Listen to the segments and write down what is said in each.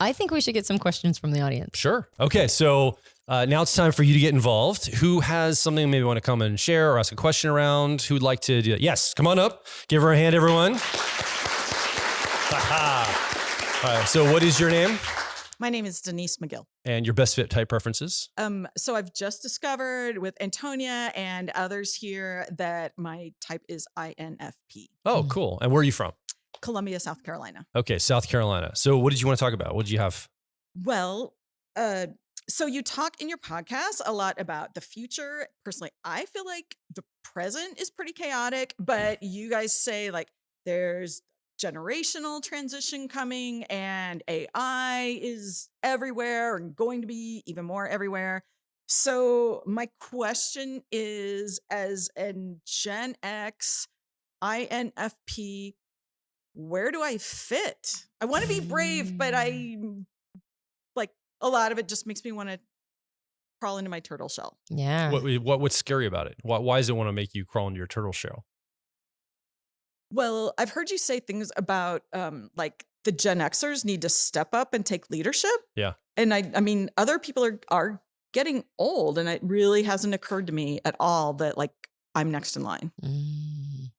I think we should get some questions from the audience. Sure. Okay. So now it's time for you to get involved. Who has something maybe want to come and share or ask a question around? Who'd like to do that? Yes. Come on up. Give her a hand, everyone. All right. So what is your name? My name is Denise McGill. And your best fit type preferences? So I've just discovered with Antonia and others here that my type is INFP. Oh, cool. And where are you from? Columbia, South Carolina. Okay, South Carolina. So what did you want to talk about? What did you have? Well, so you talk in your podcast a lot about the future. Personally, I feel like the present is pretty chaotic, but you guys say like there's generational transition coming and AI is everywhere and going to be even more everywhere. So my question is, as a Gen X INFP, where do I fit? I want to be brave, but I like a lot of it just makes me want to crawl into my turtle shell. Yeah. What's scary about it? Why does it want to make you crawl into your turtle shell? Well, I've heard you say things about like the Gen Xers need to step up and take leadership. Yeah. And I mean, other people are getting old, and it really hasn't occurred to me at all that like I'm next in line.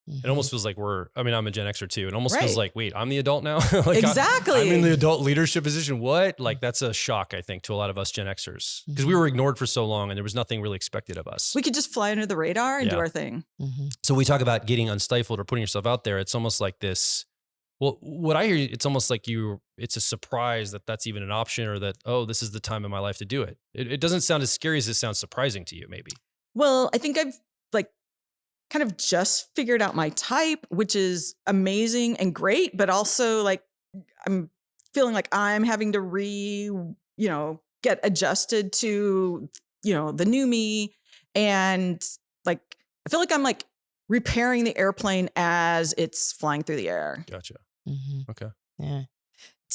It almost feels like I'm a Gen Xer too. It almost feels like, wait, I'm the adult now? Like exactly. I'm in the adult leadership position. What? Like that's a shock, I think, to a lot of us Gen Xers because we were ignored for so long and there was nothing really expected of us. We could just fly under the radar and do our thing. So we talk about getting unstifled or putting yourself out there. It's almost like this. Well, what I hear, it's almost like it's a surprise that that's even an option or that, oh, this is the time in my life to do it. It doesn't sound as scary as it sounds surprising to you, maybe. Well, I think I've like kind of just figured out my type, which is amazing and great, but also like I'm feeling like I'm having to get adjusted to, the new me. And like, I feel like I'm like repairing the airplane as it's flying through the air. Gotcha. Okay. Yeah.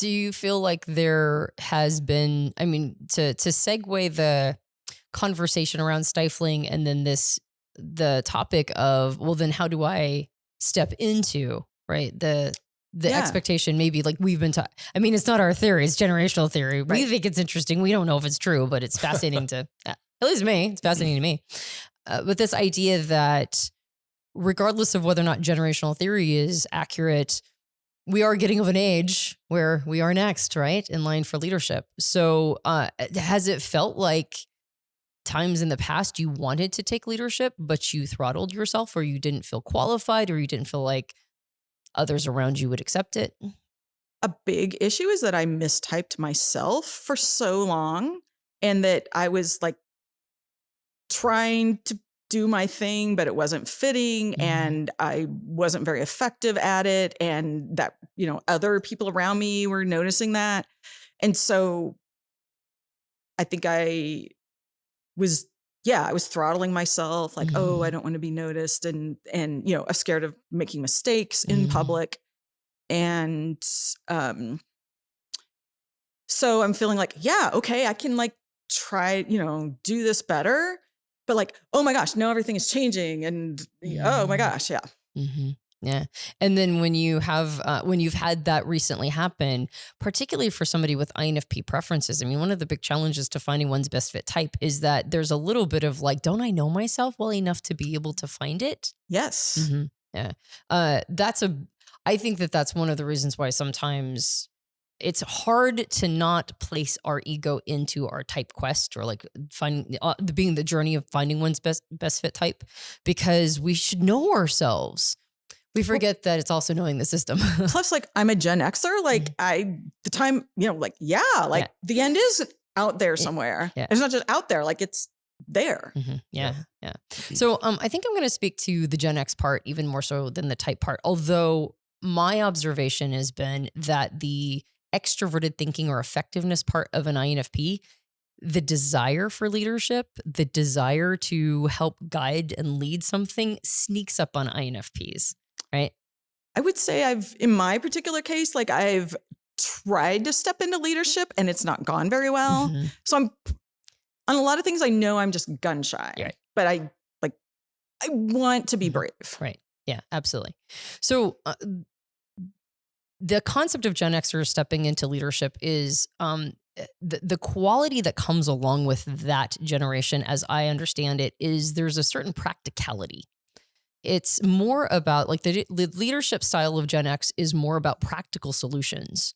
Do you feel like there has been, I mean, to segue the conversation around stifling and then the topic of, well, then how do I step into, right? The expectation, maybe like we've been taught. I mean, it's not our theory, it's generational theory. Right. We think it's interesting. We don't know if it's true, but it's fascinating to, at least me, it's fascinating to me. But this idea that regardless of whether or not generational theory is accurate, we are getting of an age where we are next, right? In line for leadership. So has it felt like times in the past you wanted to take leadership, but you throttled yourself or you didn't feel qualified or you didn't feel like others around you would accept it? A big issue is that I mistyped myself for so long and that I was like trying to do my thing, but it wasn't fitting and I wasn't very effective at it. And that, other people around me were noticing that. And so I think I was throttling myself like, oh, I don't want to be noticed and I'm scared of making mistakes in public. And so I'm feeling like, yeah, okay, I can like try, do this better. But like, oh my gosh, now everything is changing. And oh my gosh, yeah. Yeah. And then when you have, when you've had that recently happen, particularly for somebody with INFP preferences, I mean, one of the big challenges to finding one's best fit type is that there's a little bit of like, don't I know myself well enough to be able to find it? Yes. Yeah. I think that's one of the reasons why sometimes it's hard to not place our ego into our type quest or like being the journey of finding one's best fit type, because we should know ourselves. We forget that it's also knowing the system. Plus, like, I'm a Gen Xer. Like the end is out there somewhere. Yeah. It's not just out there. Like it's there. Yeah. So I think I'm going to speak to the Gen X part even more so than the type part. Although my observation has been that the extroverted thinking or effectiveness part of an INFP, the desire for leadership, the desire to help guide and lead something sneaks up on INFPs, right? I would say in my particular case, like I've tried to step into leadership and it's not gone very well. So on a lot of things, I know I'm just gun shy, but I want to be brave. Right. Yeah, absolutely. So the concept of Gen Xers stepping into leadership is the quality that comes along with that generation, as I understand it, is there's a certain practicality. It's more about like the leadership style of Gen X is more about practical solutions,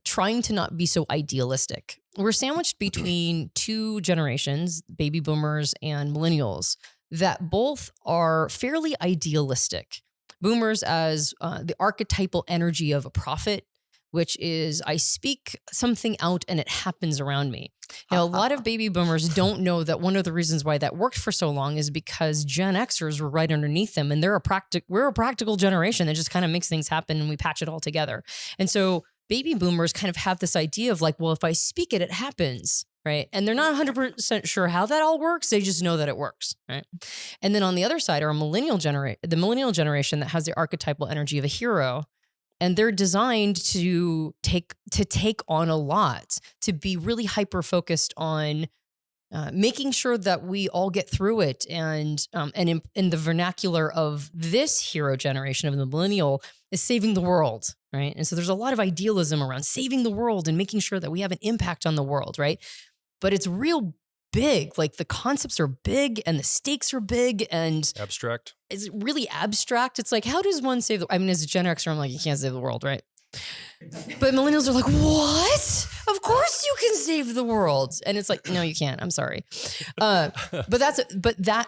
trying to not be so idealistic. We're sandwiched between two generations, baby boomers and millennials, that both are fairly idealistic. Boomers as the archetypal energy of a prophet, which is I speak something out and it happens around me. Now, a lot of baby boomers don't know that one of the reasons why that worked for so long is because Gen Xers were right underneath them, and we're a practical generation that just kind of makes things happen and we patch it all together. And so baby boomers kind of have this idea of like, well, if I speak it, it happens, right? And they're not 100% sure how that all works. They just know that it works, right? And then on the other side are the millennial generation that has the archetypal energy of a hero. And they're designed to take on a lot, to be really hyper focused on making sure that we all get through it. And in the vernacular of this hero generation of the millennial is saving the world, right? And so there's a lot of idealism around saving the world and making sure that we have an impact on the world, right? But it's real big. Like the concepts are big and the stakes are big and Abstract. it's really abstract. It's like, how does one save the, I mean, as a Gen Xer, I'm like, you can't save the world, right? But millennials are like, what? Of course you can save the world. And it's like, no, you can't. I'm sorry. But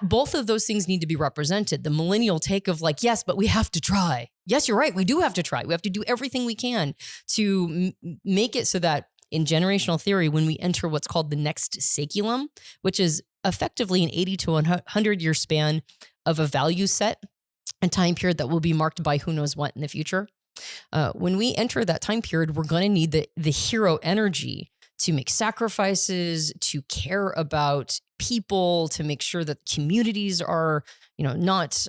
both of those things need to be represented. The millennial take of like, yes, but we have to try. Yes, you're right. We do have to try. We have to do everything we can to make it so that in generational theory, when we enter what's called the next saeculum, which is effectively an 80 to 100 year span of a value set and time period that will be marked by who knows what in the future. When we enter that time period, we're going to need the hero energy to make sacrifices, to care about people, to make sure that communities are, not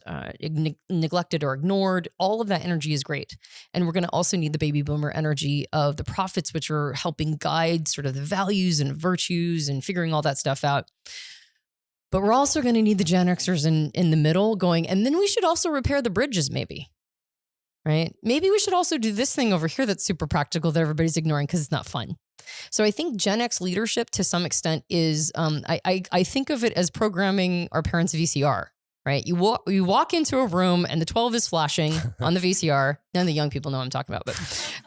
neglected or ignored. All of that energy is great. And we're going to also need the baby boomer energy of the prophets, which are helping guide sort of the values and virtues and figuring all that stuff out. But we're also going to need the Gen Xers in the middle going, and then we should also repair the bridges maybe. Right? Maybe we should also do this thing over here that's super practical that everybody's ignoring because it's not fun. So I think Gen X leadership to some extent is, I think of it as programming our parents' VCR, right? You walk into a room and the 12 is flashing on the VCR. None of the young people know what I'm talking about, but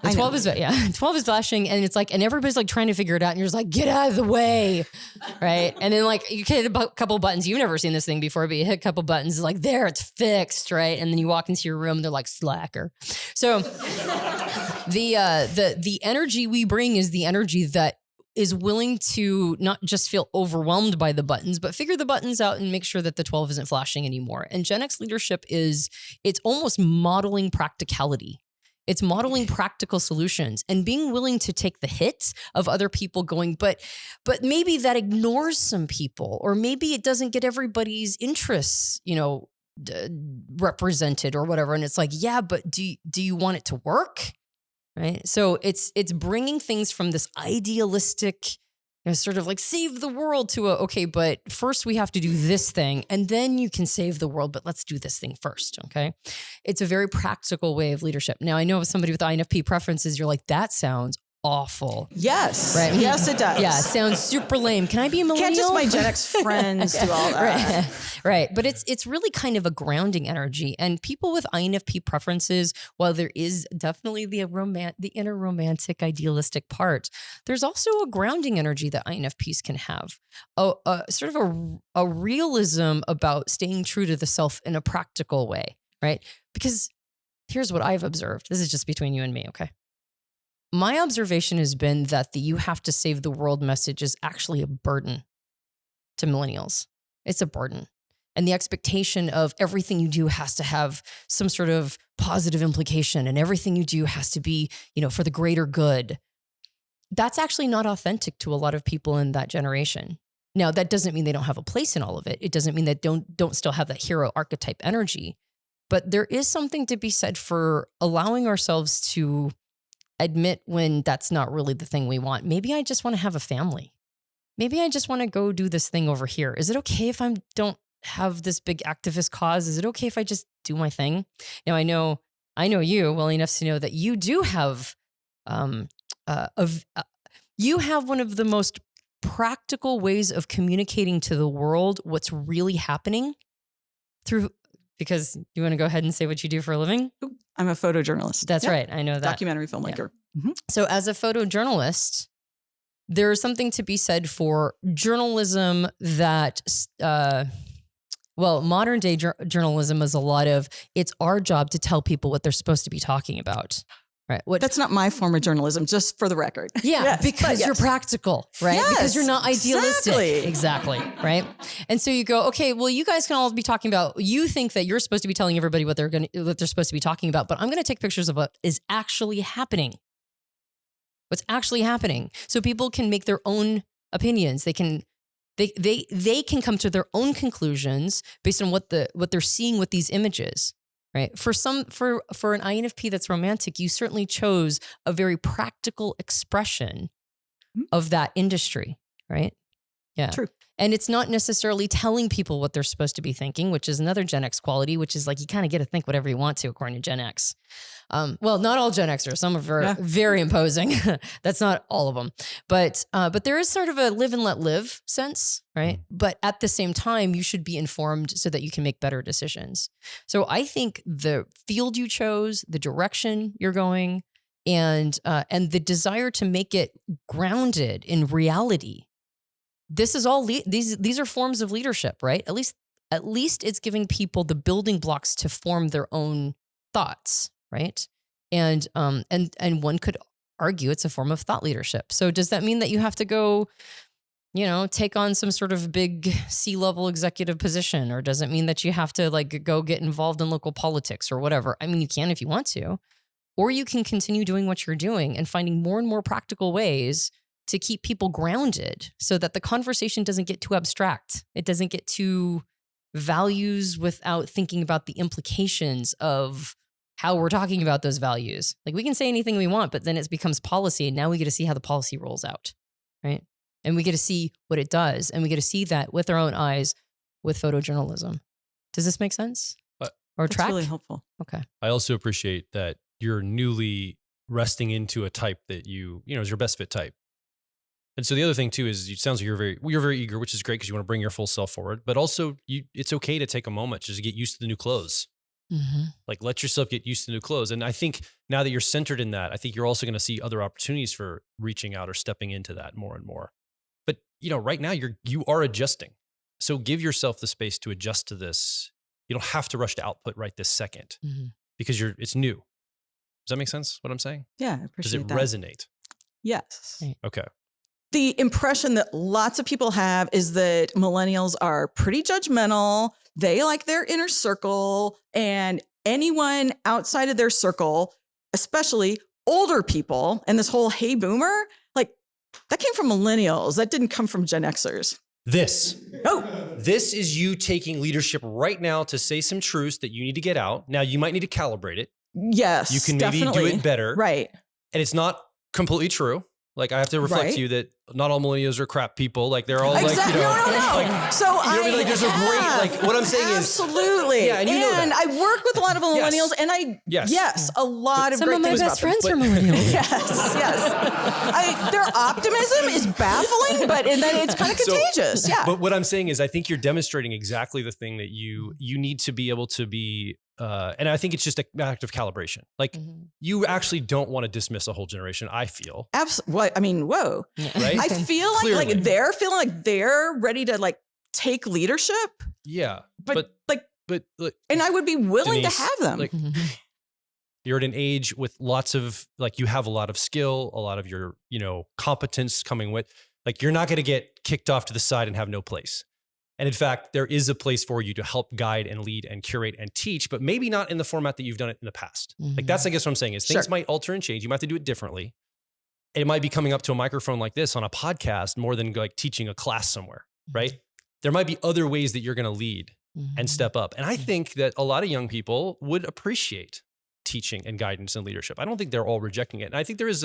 the 12 is flashing and it's like, and everybody's like trying to figure it out and you're just like, get out of the way, right? And then like you hit a couple buttons. You've never seen this thing before, but you hit a couple buttons. It's like, there, it's fixed, right? And then you walk into your room, they're like slacker. So the energy we bring is the energy that is willing to not just feel overwhelmed by the buttons, but figure the buttons out and make sure that the 12 isn't flashing anymore. And Gen X leadership it's almost modeling practicality. It's modeling practical solutions and being willing to take the hits of other people going, but maybe that ignores some people, or maybe it doesn't get everybody's interests, represented or whatever. And it's like, yeah, but do you want it to work? Right. So it's bringing things from this idealistic, sort of like save the world to okay, but first we have to do this thing and then you can save the world, but let's do this thing first. Okay. It's a very practical way of leadership. Now I know as somebody with INFP preferences, you're like, that sounds awful. Yes. Right. Yes, it does. Yeah. Sounds super lame. Can I be a millennial? Can't just my Gen X friends do all that. Right. But it's really kind of a grounding energy. And people with INFP preferences, while there is definitely the inner romantic, idealistic part, there's also a grounding energy that INFPs can have. Sort of a realism about staying true to the self in a practical way. Right. Because here's what I've observed. This is just between you and me. Okay. My observation has been that the you have to save the world message is actually a burden to millennials. It's a burden. And the expectation of everything you do has to have some sort of positive implication and everything you do has to be, for the greater good. That's actually not authentic to a lot of people in that generation. Now, that doesn't mean they don't have a place in all of it. It doesn't mean that don't still have that hero archetype energy. But there is something to be said for allowing ourselves to admit when that's not really the thing we want. Maybe I just want to have a family. Maybe I just want to go do this thing over here. Is it okay if I don't have this big activist cause? Is it okay if I just do my thing? Now, I know I know you well enough to know that you do have, you have one of the most practical ways of communicating to the world what's really happening through, because you want to go ahead and say what you do for a living? I'm a photojournalist. That's right. I know that. Documentary filmmaker. Mm-hmm. So as a photojournalist, there is something to be said for journalism that, modern day journalism is a lot of, it's our job to tell people what they're supposed to be talking about. Right. That's not my form of journalism, just for the record. Yeah, yes, because you're practical, right? Yes, because you're not idealistic. Exactly. Right. And so you go, okay, well, you guys can all be talking about, you think that you're supposed to be telling everybody what they're supposed to be talking about, but I'm going to take pictures of what is actually happening. What's actually happening. So people can make their own opinions. They can come to their own conclusions based on what they're seeing with these images. Right. For an INFP that's romantic, you certainly chose a very practical expression of that industry. Right. Yeah. True. And it's not necessarily telling people what they're supposed to be thinking, which is another Gen X quality, which is like, you kind of get to think whatever you want to, according to Gen X. Well, not all Gen Xers. Some are very imposing. That's not all of them. But there is sort of a live and let live sense, right? But at the same time, you should be informed so that you can make better decisions. So I think the field you chose, the direction you're going, and the desire to make it grounded in reality. This is all these are forms of leadership, right? At least it's giving people the building blocks to form their own thoughts, right? And one could argue it's a form of thought leadership. So does that mean that you have to go, take on some sort of big C-level executive position, or does it mean that you have to go get involved in local politics or whatever? I mean, you can if you want to, or you can continue doing what you're doing and finding more and more practical ways to keep people grounded so that the conversation doesn't get too abstract. It doesn't get too values without thinking about the implications of how we're talking about those values. Like, we can say anything we want, but then it becomes policy. And now we get to see how the policy rolls out, right? And we get to see what it does. And we get to see that with our own eyes with photojournalism. Does this make sense? Or track? That's really helpful. Okay. I also appreciate that you're newly resting into a type that is your best fit type. And so the other thing too is, it sounds like you're very eager, which is great because you want to bring your full self forward. But also, it's okay to take a moment just to get used to the new clothes. Mm-hmm. Like, let yourself get used to the new clothes. And I think now that you're centered in that, I think you're also going to see other opportunities for reaching out or stepping into that more and more. But right now you are adjusting. So give yourself the space to adjust to this. You don't have to rush to output right this second, because it's new. Does that make sense? What I'm saying? Yeah, I appreciate that. Does it resonate? Yes. Okay. The impression that lots of people have is that millennials are pretty judgmental. They like their inner circle, and anyone outside of their circle, especially older people, and this whole hey boomer, that came from millennials. That didn't come from Gen Xers. This is you taking leadership right now to say some truths that you need to get out. Now, you might need to calibrate it. Yes, you can definitely maybe do it better. Right. And it's not completely true. I have to reflect to you that not all millennials are crap people. They're all exactly. No. So there's a great, what I'm saying absolutely. is. Yeah, and you know that. I work with a lot of millennials, and a lot of some great of my things best about friends are millennials. yes. Their optimism is baffling, and then it's kind of contagious. But what I'm saying is, I think you're demonstrating exactly the thing that you need to be able to be. And I think it's just an act of calibration. You actually don't want to dismiss a whole generation, I feel. Absolutely. I mean, whoa. Right? I feel like they're feeling like they're ready to take leadership. Yeah. But look, and I would be willing Denise, to have them. You're at an age with lots of, you have a lot of skill, a lot of your, competence coming with, you're not going to get kicked off to the side and have no place. And in fact, there is a place for you to help guide and lead and curate and teach, but maybe not in the format that you've done it in the past. That's, I guess, what I'm saying is things might alter and change. You might have to do it differently. It might be coming up to a microphone like this on a podcast more than teaching a class somewhere, right? There might be other ways that you're going to lead and step up. And I think that a lot of young people would appreciate teaching and guidance and leadership. I don't think they're all rejecting it. And I think there's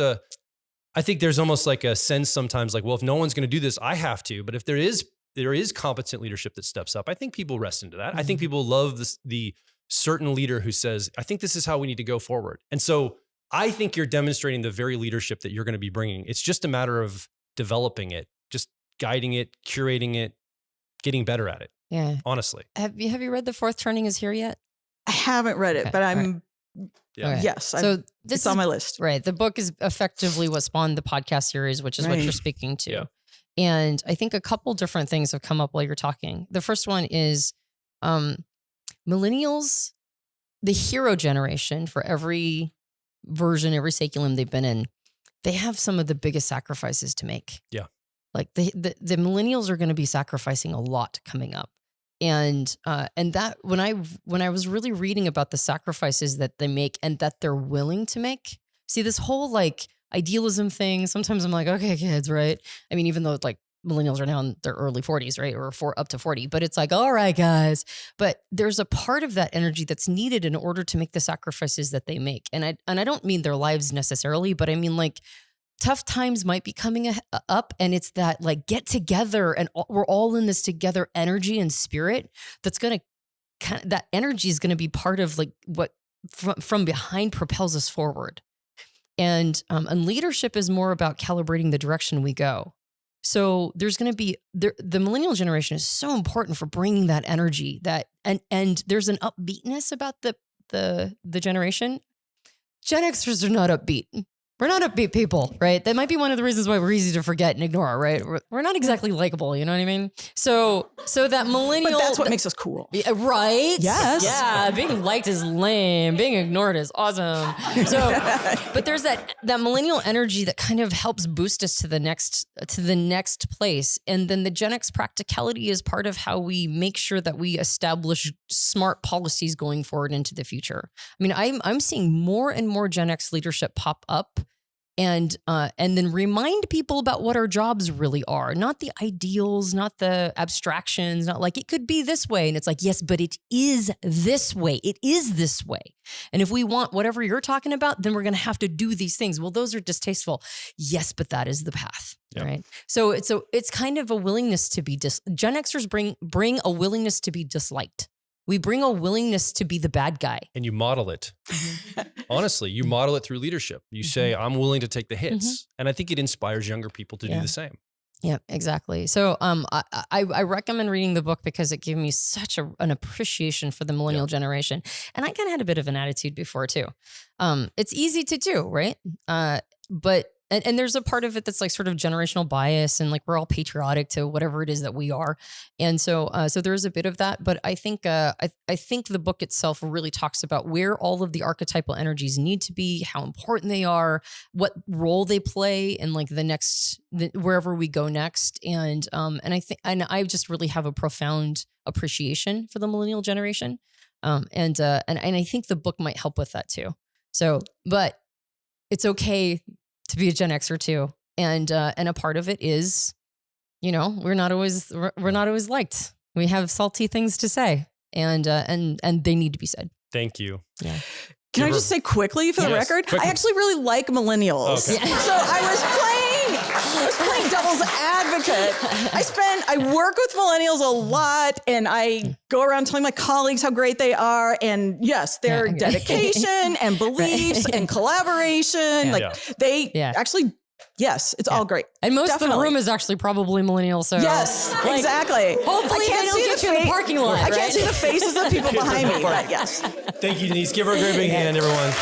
almost a sense sometimes well, if no one's going to do this, I have to. But if there is competent leadership that steps up, I think people rest into that. I think people love the certain leader who says, I think this is how we need to go forward. And so I think you're demonstrating the very leadership that you're going to be bringing. It's just a matter of developing it, just guiding it, curating it, getting better at it. Yeah. Honestly. Have you read The Fourth Turning Is Here yet? I haven't read it, Okay, but I'm, Yeah. Okay. yes, So it's on my list. Right. The book is effectively what spawned the podcast series, which is what Right. you're speaking to. Yeah. And I think a couple different things have come up while you're talking. The first one is millennials, the hero generation for every version, every saculum they've been in, they have some of the biggest sacrifices to make. Yeah. Like the millennials are going to be sacrificing a lot coming up. And that when I was really reading about the sacrifices that they make and that they're willing to make, see this whole like idealism thing. Sometimes I'm like, okay, kids, right? I mean, even though like millennials are now in their early 40s, right? Or up to 40, but it's like, all right, guys. But there's a part of that energy that's needed in order to make the sacrifices that they make. And I don't mean their lives necessarily, but I mean like tough times might be coming up, and it's that like get together and we're all in this together energy and spirit that's going to that energy is going to be part of like what from behind propels us forward. And leadership is more about calibrating the direction we go. So there's going to be the millennial generation is so important for bringing that energy and there's an upbeatness about the generation. Gen Xers are not upbeat. We're not upbeat people, right? That might be one of the reasons why we're easy to forget and ignore, right? We're not exactly likable, you know what I mean? So that millennial... But that's what makes us cool. Right? Yes. Yeah, being liked is lame. Being ignored is awesome. So, but there's that millennial energy that kind of helps boost us to the next place. And then the Gen X practicality is part of how we make sure that we establish smart policies going forward into the future. I mean, I'm seeing more and more Gen X leadership pop up. And then remind people about what our jobs really are, not the ideals, not the abstractions, not like it could be this way. And it's like, yes, but it is this way. It is this way. And if we want whatever you're talking about, then we're going to have to do these things. Well, those are distasteful. Yes, but that is the path. Yep. Right. So it's kind of a willingness to be Gen Xers bring a willingness to be disliked. We bring a willingness to be the bad guy. And you model it. Honestly, you model it through leadership. You say, I'm willing to take the hits. And I think it inspires younger people to do the same. Yeah, exactly. So I recommend reading the book because it gave me such an appreciation for the millennial generation. And I kind of had a bit of an attitude before too. It's easy to do, right? But and there's a part of it that's like sort of generational bias and like we're all patriotic to whatever it is that we are. And so there's a bit of that. But I think I think the book itself really talks about where all of the archetypal energies need to be, how important they are, what role they play in like wherever we go next. And I just really have a profound appreciation for the millennial generation. And I think the book might help with that too. So, but it's okay to be a Gen Xer too. And a part of it is, you know, we're not always liked. We have salty things to say and they need to be said. Thank you. Yeah. Can I just say quickly for the record? Quickly. I actually really like millennials. Okay. So I was playing devil's advocate. I work with millennials a lot and I go around telling my colleagues how great they are. And yes, their dedication and beliefs and collaboration, they actually, yes, it's all great. And most of the room is actually probably millennial. So yes, exactly. Hopefully they don't get you in the parking lot. I can't see the faces of people behind me, but yes. Thank you, Denise. Give her a great big hand, everyone.